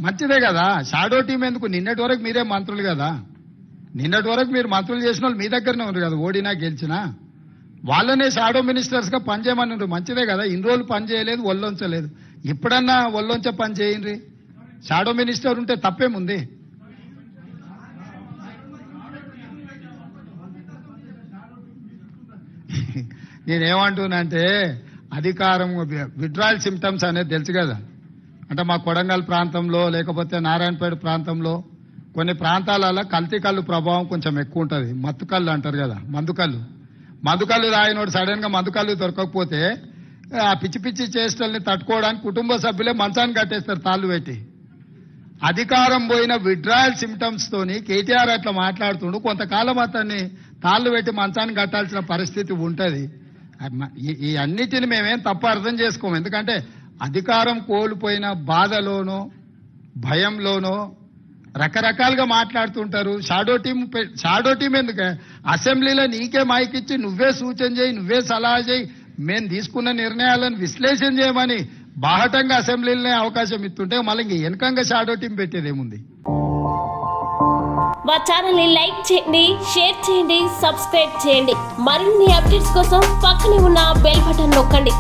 మంచిదే కదా. Shadow team ఎందుకు? నిన్నటి వరకు మీరే మంత్రులు కదా. నిన్నటి వరకు మీరు మంత్రులు చేసిన వాళ్ళు మీ దగ్గరనే ఉన్నారు కదా, ఓడినా గెలిచినా. వాళ్ళనే షాడో మినిస్టర్స్ గా పనిచేయమని ఉన్నారు. మంచిదే కదా. ఇన్ని రోజులు పని చేయలేదు, ఒళ్ళొంచలేదు. ఇప్పుడన్నా ఒళ్ళొంచే పని చేయండి. షాడో మినిస్టర్ ఉంటే తప్పేముంది? నేనేమంటున్నానంటే అధికారం విడ్రాయల్ సిమ్టమ్స్ అనేది తెలుసు కదా. అంటే మా కొడంగల్ ప్రాంతంలో లేకపోతే నారాయణపేట ప్రాంతంలో కొన్ని ప్రాంతాలలో కల్తీ కళ్ళు ప్రభావం కొంచెం ఎక్కువ ఉంటుంది. మత్తు కళ్ళు అంటారు కదా, మందుకళ్ళు తాగినోడు సడన్ గా మందుకళ్ళు దొరకకపోతే ఆ పిచ్చి పిచ్చి చేష్టల్ని తట్టుకోవడానికి కుటుంబ సభ్యులే మంచాన్ని కట్టేస్తారు తాళ్ళు పెట్టి. అధికారం పోయిన విడ్రాయల్ సిమ్టమ్స్ తోని కేటీఆర్ అట్లా మాట్లాడుతుండు. కొంతకాలం అతన్ని తాళ్ళు పెట్టి మంచాన్ని కట్టాల్సిన పరిస్థితి ఉంటది. ఈ అన్నిటిని మేమేం తప్పు అర్థం చేసుకోము. ఎందుకంటే అధికారం కోల్పోయిన బాధలోనో భయంలోనో రకరకాలుగా మాట్లాడుతుంటారు. షాడో టీం ఎందుకు? అసెంబ్లీలో నీకే మైక్ ఇచ్చి నువ్వే సూచన చేయి, నువ్వే సలహా చేయి, మేము తీసుకున్న నిర్ణయాలను విశ్లేషణ చేయమని బాహటంగా అసెంబ్లీలోనే అవకాశం ఇస్తుంటే మళ్ళీ ఇంక వెనకంగా షాడో టీం పెట్టేదేముంది? మా ఛానల్ ని లైక్ చేయండి, షేర్ చేయండి, సబ్స్క్రైబ్ చేయండి. మరిన్ని అప్డేట్స్ కోసం పక్కనే ఉన్న బెల్ బటన్ నొక్కండి.